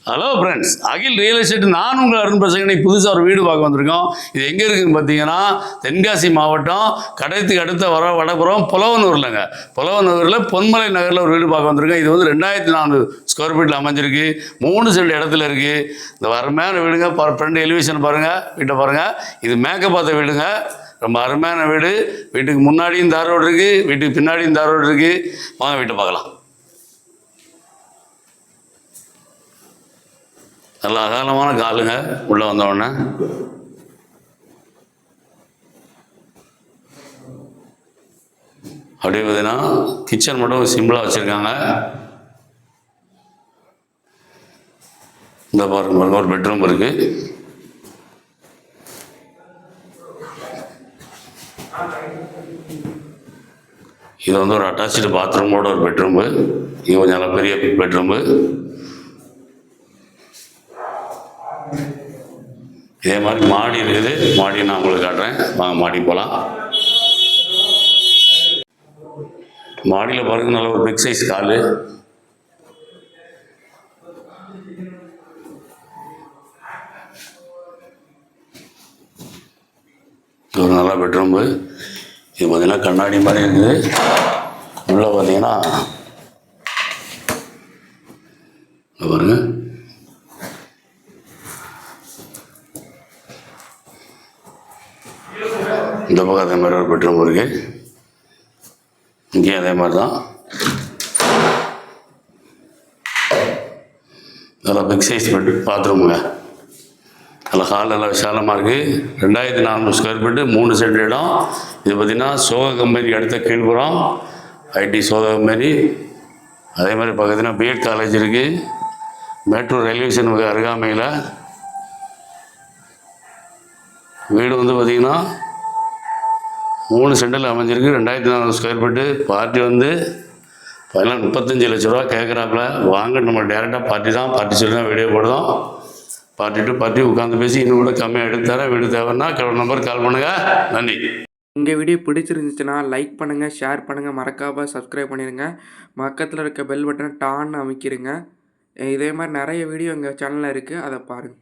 Hello friends, அகில் real estate நான் உங்கள் அருண் பிரசங்க புதுசாக ஒரு வீடு பார்க்க வந்திருக்கோம். இது எங்கே இருக்குதுன்னு பார்த்தீங்கன்னா தென்காசி மாவட்டம் கடையத்துக்கு அடுத்த வடபுறம் புலவனூர்லங்க. புலவனூரில் பொன்மலை நகரில் ஒரு வீடு பார்க்க வந்திருக்கோம். இது வந்து 2400 ஸ்கொயர் ஃபீட்டில் அமைஞ்சிருக்கு. 3 சென்ட் இடத்துல இருக்குது. இந்த அருமையான வீடுங்க. ஃப்ரெண்ட் எலிவேஷன் பாருங்கள், வீட்டை பாருங்கள். இது மேக்கப் பார்த்த வீடுங்க. ரொம்ப அருமையான வீடு. வீட்டுக்கு முன்னாடியும் தார் ரோடு இருக்குது, வீட்டுக்கு பின்னாடியும் தார் ரோடு இருக்குது. வாங்க வீட்டை பார்க்கலாம். நல்ல அகலமான காலுங்க. உள்ளே வந்தோடனே அப்படியே பார்த்தீங்கன்னா கிச்சன் மட்டும் சிம்பிளாக வச்சுருக்காங்க. இந்த பாருங்க, ஒரு பெட்ரூம் இருக்குது. இது வந்து ஒரு அட்டாச்சு பாத்ரூமோட ஒரு பெட்ரூமு. இது கொஞ்சம் நல்லா பெரிய பெட்ரூமு. இதே மாதிரி மாடி இருக்குது. மாடி நான் உங்களுக்கு காட்டுறேன். வாங்க மாடி போகலாம். மாடியில் பாருங்க, நல்ல ஒரு பிக் சைஸ் காலு. ஒரு நல்ல பெட்ரூம்பு. இது பார்த்தீங்கன்னா கண்ணாடி மாதிரி இருக்குது. உள்ளே பார்த்தீங்கன்னா பாருங்க, இந்த பக்கம் அதே மாதிரி ஒரு பெட்ரூம் இருக்குது. இங்கேயும் அதே மாதிரி தான். நல்லா பிக் சைஸ் பாத்ரூமுங்க. நல்லா ஹால் நல்லா விசாலமாக இருக்குது. 2400 ஸ்கொயர் ஃபீட்டு, 3 சென்ட் இடம். இது பார்த்திங்கன்னா சோகா கம்பெனி அடுத்த கீழ்புறம், ஐடி சோகா கம்பெனி. அதே மாதிரி பார்த்தீங்கன்னா பிஎட் காலேஜ் இருக்குது. மெட்ரோ ரயில்வே ஸ்டேஷனுக்கு அருகாமையில் வீடு வந்து பார்த்திங்கன்னா 3 சென்டில் அமைஞ்சிருக்கு. 2400 ஸ்கொயர் ஃபீட்டு. பார்ட்டி வந்து 35 லட்ச ரூபா கேட்குறாப்புல. வாங்க, நம்ம டேரெக்டாக பார்ட்டி தான். பார்ட்டி சொல்லி தான் வீடியோ போடுறோம். பார்ட்டி டு பார்ட்டி உட்காந்து பேசி இன்னும் கூட கம்மியாக எடுத்து தரேன். வீடு தேவைன்னா நம்பருக்கு கால் பண்ணுங்கள். நன்றி. உங்கள் வீடியோ பிடிச்சிருந்துச்சுன்னா லைக் பண்ணுங்கள், ஷேர் பண்ணுங்கள், மறக்காமல் சப்ஸ்கிரைப் பண்ணிடுங்க. பக்கத்தில் இருக்க பெல் பட்டனை டான்னு அமைக்கிடுங்க. இதே மாதிரி நிறைய வீடியோ எங்கள் சேனலில் இருக்குது, அதை பாருங்கள்.